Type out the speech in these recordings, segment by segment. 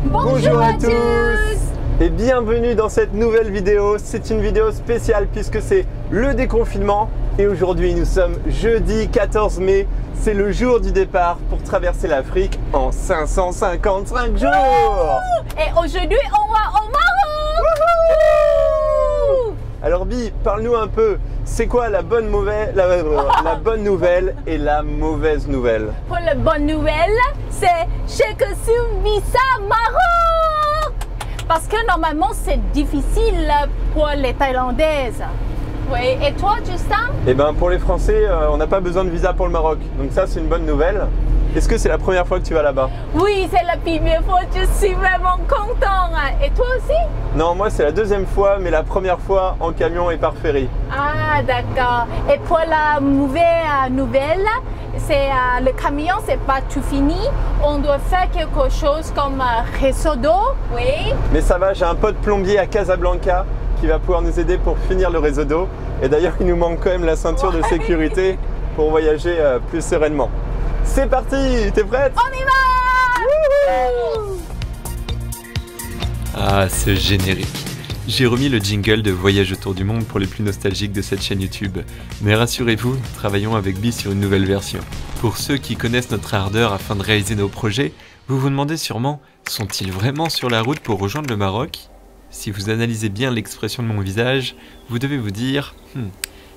Bonjour à tous et bienvenue dans cette nouvelle vidéo. C'est une vidéo spéciale puisque c'est le déconfinement et aujourd'hui nous sommes jeudi 14 mai. C'est le jour du départ pour traverser l'Afrique en 555 jours. Et aujourd'hui on va au Maroc. Alors Bi, parle-nous un peu, c'est quoi la bonne la bonne nouvelle et la mauvaise nouvelle? Pour la bonne nouvelle, c'est Sheikh Hassim visa Maroc. Parce que normalement c'est difficile pour les Thaïlandaises. Oui, et toi Justin? Eh bien pour les Français, on n'a pas besoin de visa pour le Maroc, donc ça c'est une bonne nouvelle. Est-ce que c'est la première fois que tu vas là-bas? Oui, c'est la première fois, je suis vraiment content. Et toi aussi? Non, moi c'est la deuxième fois, mais la première fois en camion et par ferry. Ah d'accord. Et pour la mauvaise nouvelle, c'est le camion, c'est pas tout fini. On doit faire quelque chose comme réseau d'eau. Oui. Mais ça va, j'ai un pote plombier à Casablanca qui va pouvoir nous aider pour finir le réseau d'eau. Et d'ailleurs, il nous manque quand même la ceinture de sécurité pour voyager plus sereinement. C'est parti, t'es prête? On y va! Ah, ce générique. J'ai remis le jingle de Voyage autour du monde pour les plus nostalgiques de cette chaîne YouTube. Mais rassurez-vous, travaillons avec Bi sur une nouvelle version. Pour ceux qui connaissent notre ardeur afin de réaliser nos projets, vous vous demandez sûrement, sont-ils vraiment sur la route pour rejoindre le Maroc? Si vous analysez bien l'expression de mon visage, vous devez vous dire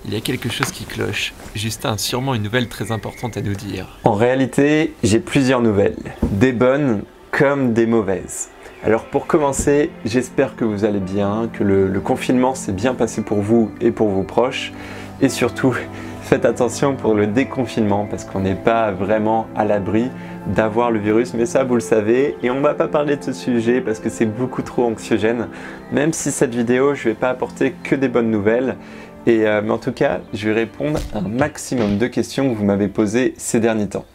il y a quelque chose qui cloche. Justin a sûrement une nouvelle très importante à nous dire. En réalité, j'ai plusieurs nouvelles, des bonnes comme des mauvaises. Alors pour commencer, j'espère que vous allez bien, que le confinement s'est bien passé pour vous et pour vos proches. Et surtout, faites attention pour le déconfinement parce qu'on n'est pas vraiment à l'abri d'avoir le virus. Mais ça, vous le savez. Et on ne va pas parler de ce sujet parce que c'est beaucoup trop anxiogène. Même si cette vidéo, je ne vais pas apporter que des bonnes nouvelles. Mais en tout cas, je vais répondre à un maximum de questions que vous m'avez posées ces derniers temps.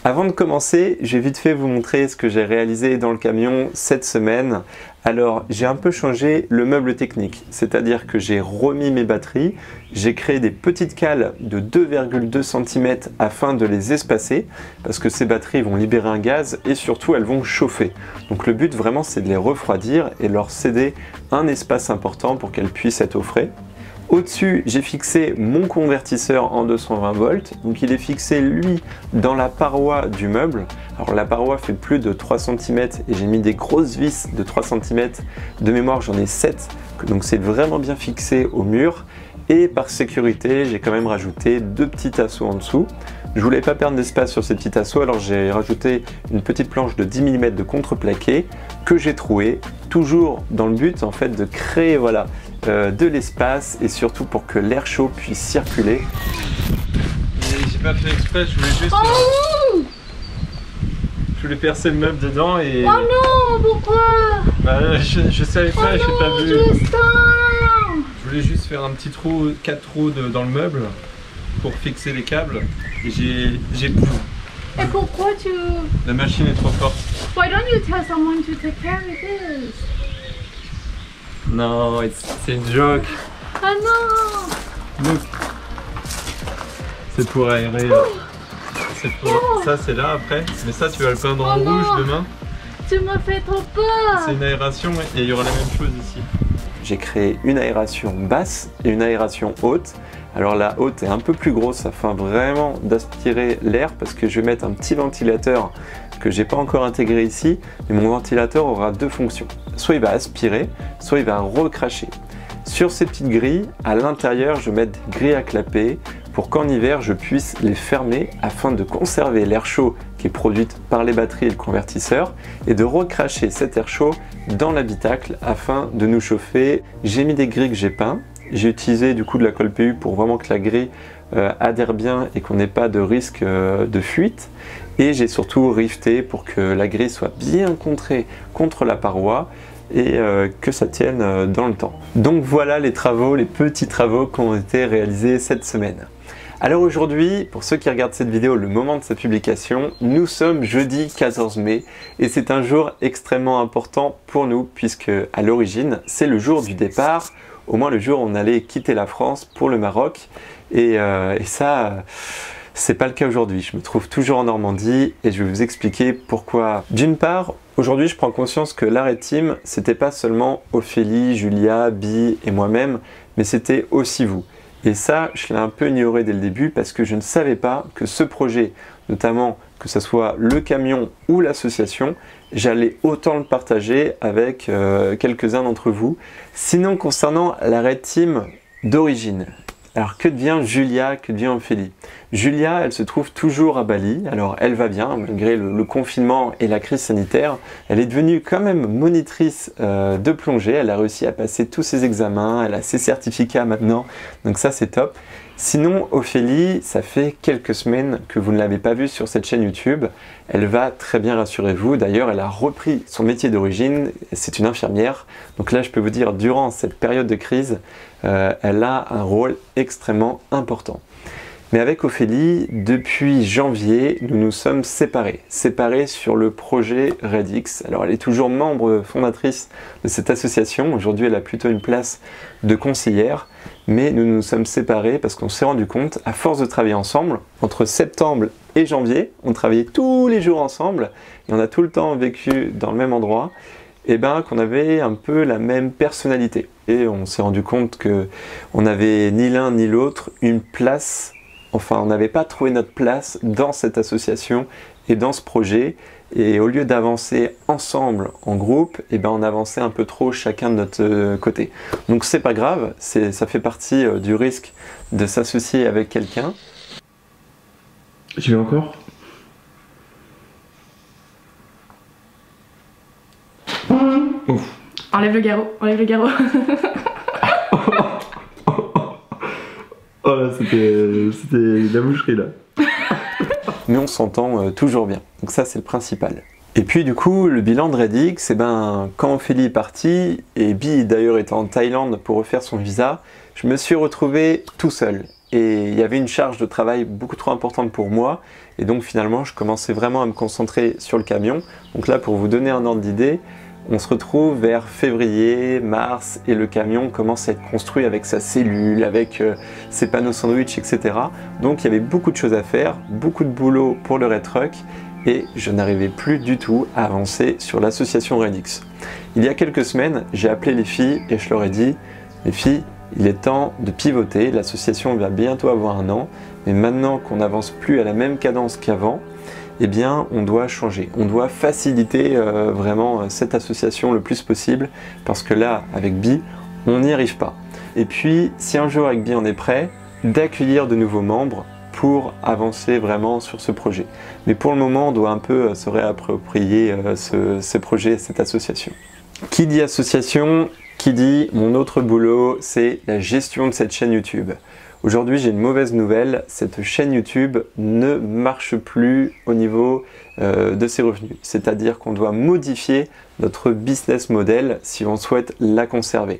Avant de commencer, je vais vite fait vous montrer ce que j'ai réalisé dans le camion cette semaine. Alors, j'ai un peu changé le meuble technique, c'est-à-dire que j'ai remis mes batteries, j'ai créé des petites cales de 2,2 cm afin de les espacer, parce que ces batteries vont libérer un gaz et surtout elles vont chauffer. Donc le but vraiment c'est de les refroidir et leur céder un espace important pour qu'elles puissent être au frais. Au-dessus, j'ai fixé mon convertisseur en 220 volts, donc il est fixé lui dans la paroi du meuble. Alors la paroi fait plus de 3 cm et j'ai mis des grosses vis de 3 cm, de mémoire j'en ai 7, donc c'est vraiment bien fixé au mur. Et par sécurité, j'ai quand même rajouté deux petits tasseaux en dessous. Je voulais pas perdre d'espace sur ces petits tasseaux, alors j'ai rajouté une petite planche de 10 mm de contreplaqué que j'ai troué, toujours dans le but en fait de créer de l'espace et surtout pour que l'air chaud puisse circuler. J'ai pas fait exprès, je voulais juste... Je voulais percer le meuble dedans et... Oh non, pourquoi? Bah, je savais pas, j'ai pas vu. Justin! Je voulais juste faire un petit trou, 4 trous dans le meuble pour fixer les câbles et j'ai... Et pourquoi tu... La machine est trop forte. Why don't you tell someone to take care of this? Non, c'est une joke. Ah non! Look. C'est pour aérer. Ça c'est là après, mais ça tu vas le peindre en rouge demain. Tu me fais trop peur! C'est une aération et il y aura la même chose ici. J'ai créé une aération basse et une aération haute. Alors la haute est un peu plus grosse afin vraiment d'aspirer l'air parce que je vais mettre un petit ventilateur que j'ai pas encore intégré ici, mais mon ventilateur aura deux fonctions. Soit il va aspirer, soit il va recracher. Sur ces petites grilles, à l'intérieur, je vais mettre des grilles à clapet pour qu'en hiver, je puisse les fermer afin de conserver l'air chaud qui est produit par les batteries et le convertisseur et de recracher cet air chaud dans l'habitacle afin de nous chauffer. J'ai mis des grilles que j'ai peintes. J'ai utilisé du coup de la colle PU pour vraiment que la grille adhère bien et qu'on n'ait pas de risque de fuite. Et j'ai surtout rifté pour que la grille soit bien contrée contre la paroi et que ça tienne dans le temps. Donc voilà les travaux, les petits travaux qui ont été réalisés cette semaine. Alors aujourd'hui, pour ceux qui regardent cette vidéo le moment de sa publication, nous sommes jeudi 14 mai et c'est un jour extrêmement important pour nous puisque à l'origine c'est le jour du départ, au moins le jour où on allait quitter la France pour le Maroc et ça C'est pas le cas aujourd'hui, je me trouve toujours en Normandie et je vais vous expliquer pourquoi. D'une part, aujourd'hui je prends conscience que l'arrêt team, c'était pas seulement Ophélie, Julia, Bi et moi-même, mais c'était aussi vous. Et ça, je l'ai un peu ignoré dès le début parce que je ne savais pas que ce projet, notamment que ce soit le camion ou l'association, j'allais autant le partager avec quelques-uns d'entre vous. Sinon, concernant l'arrêt team d'origine, alors que devient Julia, que devient Ophélie? Julia, elle se trouve toujours à Bali, alors elle va bien malgré le confinement et la crise sanitaire. Elle est devenue quand même monitrice de plongée, elle a réussi à passer tous ses examens, elle a ses certificats maintenant, donc ça c'est top. Sinon, Ophélie, ça fait quelques semaines que vous ne l'avez pas vue sur cette chaîne YouTube. Elle va très bien, rassurez-vous. D'ailleurs, elle a repris son métier d'origine, c'est une infirmière. Donc là, je peux vous dire, durant cette période de crise, elle a un rôle extrêmement important. Mais avec Ophélie, depuis janvier, nous nous sommes séparés sur le projet RedX. Alors elle est toujours membre fondatrice de cette association, aujourd'hui elle a plutôt une place de conseillère, mais nous nous sommes séparés parce qu'on s'est rendu compte, à force de travailler ensemble, entre septembre et janvier, on travaillait tous les jours ensemble, et on a tout le temps vécu dans le même endroit, et ben qu'on avait un peu la même personnalité. Et on s'est rendu compte qu'on n'avait ni l'un ni l'autre une place. Enfin, on n'avait pas trouvé notre place dans cette association et dans ce projet. Et au lieu d'avancer ensemble en groupe, eh ben on avançait un peu trop chacun de notre côté. Donc c'est pas grave, ça fait partie du risque de s'associer avec quelqu'un. J'y vais encore. Ouf. Enlève le garrot, enlève le garrot. Oh là, c'était la boucherie là. Mais on s'entend toujours bien, donc ça c'est le principal. Et puis du coup, le bilan de RedX, eh ben, quand Ophélie est partie, et Bi d'ailleurs était en Thaïlande pour refaire son visa, je me suis retrouvé tout seul. Et il y avait une charge de travail beaucoup trop importante pour moi, et donc finalement je commençais vraiment à me concentrer sur le camion. Donc là, pour vous donner un ordre d'idée, on se retrouve vers février, mars, et le camion commence à être construit avec sa cellule, avec ses panneaux sandwich, etc. Donc il y avait beaucoup de choses à faire, beaucoup de boulot pour le Red Truck, et je n'arrivais plus du tout à avancer sur l'association RedX. Il y a quelques semaines, j'ai appelé les filles et je leur ai dit « Les filles, il est temps de pivoter, l'association va bientôt avoir 1 an, mais maintenant qu'on n'avance plus à la même cadence qu'avant, eh bien, on doit changer. On doit faciliter vraiment cette association le plus possible parce que là, avec Bi, on n'y arrive pas. Et puis, si un jour avec Bi on est prêt, d'accueillir de nouveaux membres pour avancer vraiment sur ce projet. Mais pour le moment, on doit un peu se réapproprier ce projet, cette association. Qui dit association, qui dit mon autre boulot, c'est la gestion de cette chaîne YouTube. Aujourd'hui, j'ai une mauvaise nouvelle, cette chaîne YouTube ne marche plus au niveau de ses revenus. C'est-à-dire qu'on doit modifier notre business model si on souhaite la conserver.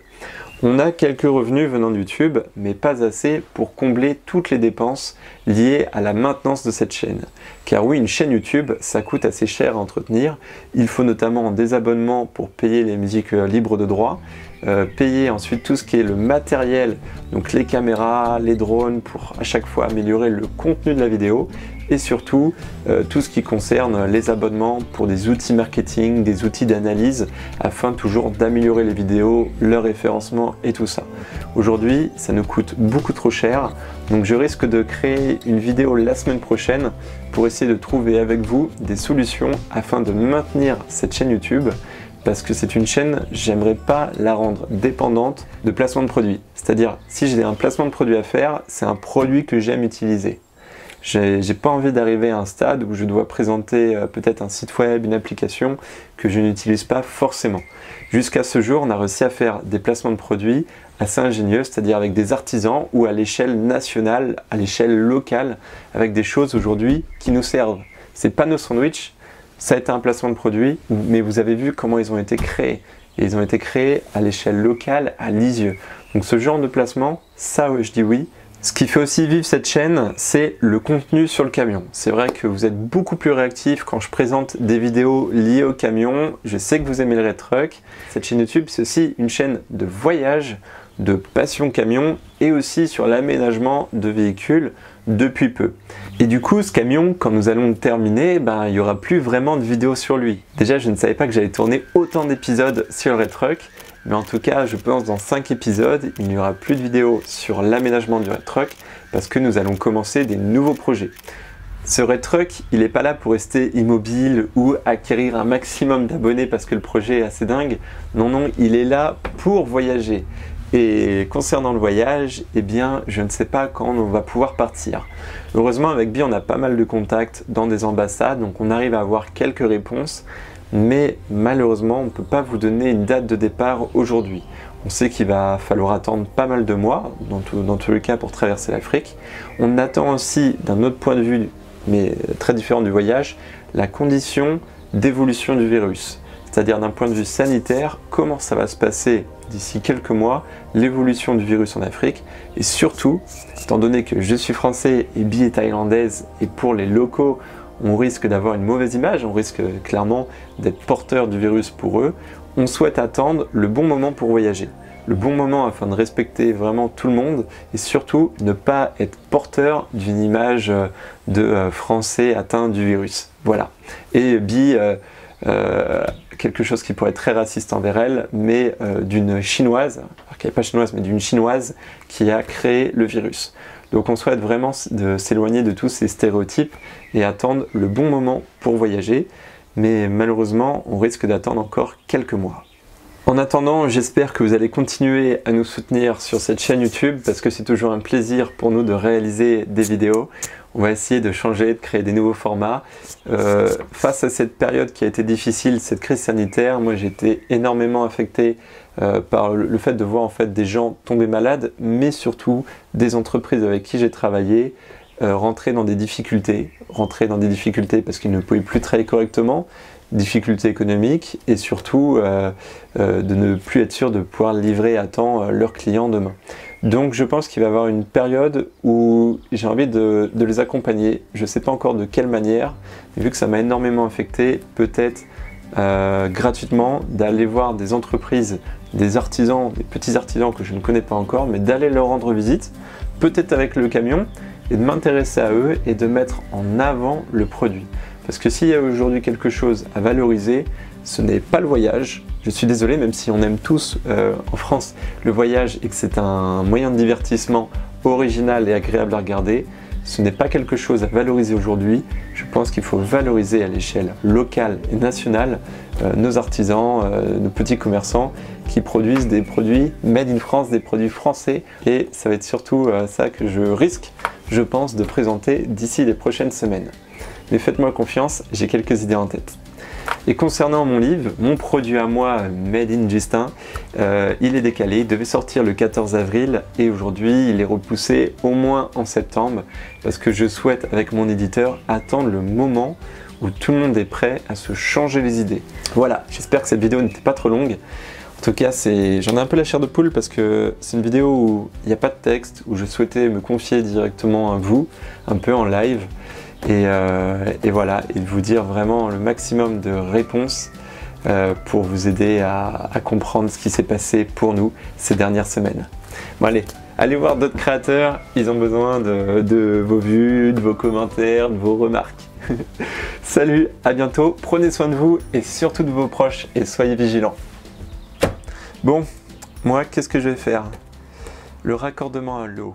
On a quelques revenus venant de YouTube, mais pas assez pour combler toutes les dépenses liées à la maintenance de cette chaîne. Car oui, une chaîne YouTube, ça coûte assez cher à entretenir. Il faut notamment des abonnements pour payer les musiques libres de droit, payer ensuite tout ce qui est le matériel, donc les caméras, les drones, pour à chaque fois améliorer le contenu de la vidéo, et surtout tout ce qui concerne les abonnements pour des outils marketing, des outils d'analyse, afin toujours d'améliorer les vidéos, leur référencement et tout ça. Aujourd'hui, ça nous coûte beaucoup trop cher, donc je risque de créer une vidéo la semaine prochaine pour essayer de trouver avec vous des solutions afin de maintenir cette chaîne YouTube, parce que c'est une chaîne, j'aimerais pas la rendre dépendante de placement de produits. C'est-à-dire, si j'ai un placement de produit à faire, c'est un produit que j'aime utiliser. J'ai pas envie d'arriver à un stade où je dois présenter peut-être un site web, une application que je n'utilise pas forcément. Jusqu'à ce jour, on a réussi à faire des placements de produits assez ingénieux, c'est-à-dire avec des artisans ou à l'échelle nationale, à l'échelle locale, avec des choses aujourd'hui qui nous servent. Ces panneaux sandwich, ça a été un placement de produit, mais vous avez vu comment ils ont été créés. Et ils ont été créés à l'échelle locale, à Lisieux. Donc ce genre de placement, ça je dis oui. Ce qui fait aussi vivre cette chaîne, c'est le contenu sur le camion. C'est vrai que vous êtes beaucoup plus réactifs quand je présente des vidéos liées au camion. Je sais que vous aimez le Red Truck. Cette chaîne YouTube, c'est aussi une chaîne de voyage, de passion camion et aussi sur l'aménagement de véhicules. depuis peu. Et du coup, ce camion, quand nous allons le terminer, il n'y aura plus vraiment de vidéos sur lui. Déjà, je ne savais pas que j'allais tourner autant d'épisodes sur le Red Truck, mais en tout cas, je pense dans 5 épisodes, il n'y aura plus de vidéos sur l'aménagement du Red Truck parce que nous allons commencer des nouveaux projets. Ce Red Truck, il n'est pas là pour rester immobile ou acquérir un maximum d'abonnés parce que le projet est assez dingue. Non, non, il est là pour voyager. Et concernant le voyage, eh bien, je ne sais pas quand on va pouvoir partir. Heureusement, avec Bi, on a pas mal de contacts dans des ambassades, donc on arrive à avoir quelques réponses. Mais malheureusement, on ne peut pas vous donner une date de départ aujourd'hui. On sait qu'il va falloir attendre pas mal de mois, dans tous les cas, pour traverser l'Afrique. On attend aussi, d'un autre point de vue, mais très différent du voyage, la condition d'évolution du virus. C'est-à-dire d'un point de vue sanitaire, comment ça va se passer d'ici quelques mois, l'évolution du virus en Afrique, et surtout, étant donné que je suis français et Bi est thaïlandaise, et pour les locaux, on risque d'avoir une mauvaise image, on risque clairement d'être porteur du virus pour eux, on souhaite attendre le bon moment pour voyager. Le bon moment afin de respecter vraiment tout le monde et surtout ne pas être porteur d'une image de Français atteint du virus. Voilà. Et Bi, quelque chose qui pourrait être très raciste envers elle, mais d'une chinoise, alors qu'elle n'est pas chinoise, mais d'une chinoise qui a créé le virus. Donc on souhaite vraiment s'éloigner de tous ces stéréotypes et attendre le bon moment pour voyager, mais malheureusement on risque d'attendre encore quelques mois. En attendant, j'espère que vous allez continuer à nous soutenir sur cette chaîne YouTube parce que c'est toujours un plaisir pour nous de réaliser des vidéos. On va essayer de changer, de créer des nouveaux formats. Face à cette période qui a été difficile, cette crise sanitaire, moi j'ai été énormément affecté par le fait de voir en fait des gens tomber malades, mais surtout des entreprises avec qui j'ai travaillé rentrer dans des difficultés parce qu'ils ne pouvaient plus travailler correctement, difficultés économiques et surtout de ne plus être sûr de pouvoir livrer à temps leurs clients demain. Donc je pense qu'il va y avoir une période où j'ai envie de les accompagner. Je ne sais pas encore de quelle manière, mais vu que ça m'a énormément affecté, peut-être gratuitement d'aller voir des entreprises, des artisans, des petits artisans que je ne connais pas encore, mais d'aller leur rendre visite, peut-être avec le camion, et de m'intéresser à eux et de mettre en avant le produit. Parce que s'il y a aujourd'hui quelque chose à valoriser, ce n'est pas le voyage. Je suis désolé, même si on aime tous en France le voyage et que c'est un moyen de divertissement original et agréable à regarder, ce n'est pas quelque chose à valoriser aujourd'hui. Je pense qu'il faut valoriser à l'échelle locale et nationale nos artisans, nos petits commerçants qui produisent des produits made in France, des produits français. Et ça va être surtout ça que je risque, je pense, de présenter d'ici les prochaines semaines. Mais faites-moi confiance, j'ai quelques idées en tête. Et concernant mon livre, mon produit à moi, Made in Justin, il est décalé, il devait sortir le 14 avril et aujourd'hui il est repoussé au moins en septembre parce que je souhaite avec mon éditeur attendre le moment où tout le monde est prêt à se changer les idées. Voilà, j'espère que cette vidéo n'était pas trop longue. En tout cas, j'en ai un peu la chair de poule parce que c'est une vidéo où il n'y a pas de texte, où je souhaitais me confier directement à vous, un peu en live. Et voilà, et de vous dire vraiment le maximum de réponses pour vous aider à comprendre ce qui s'est passé pour nous ces dernières semaines. Bon allez voir d'autres créateurs, ils ont besoin de vos vues, de vos commentaires, de vos remarques. Salut, à bientôt, prenez soin de vous et surtout de vos proches et soyez vigilants. Bon, moi qu'est-ce que je vais faire? Le raccordement à l'eau.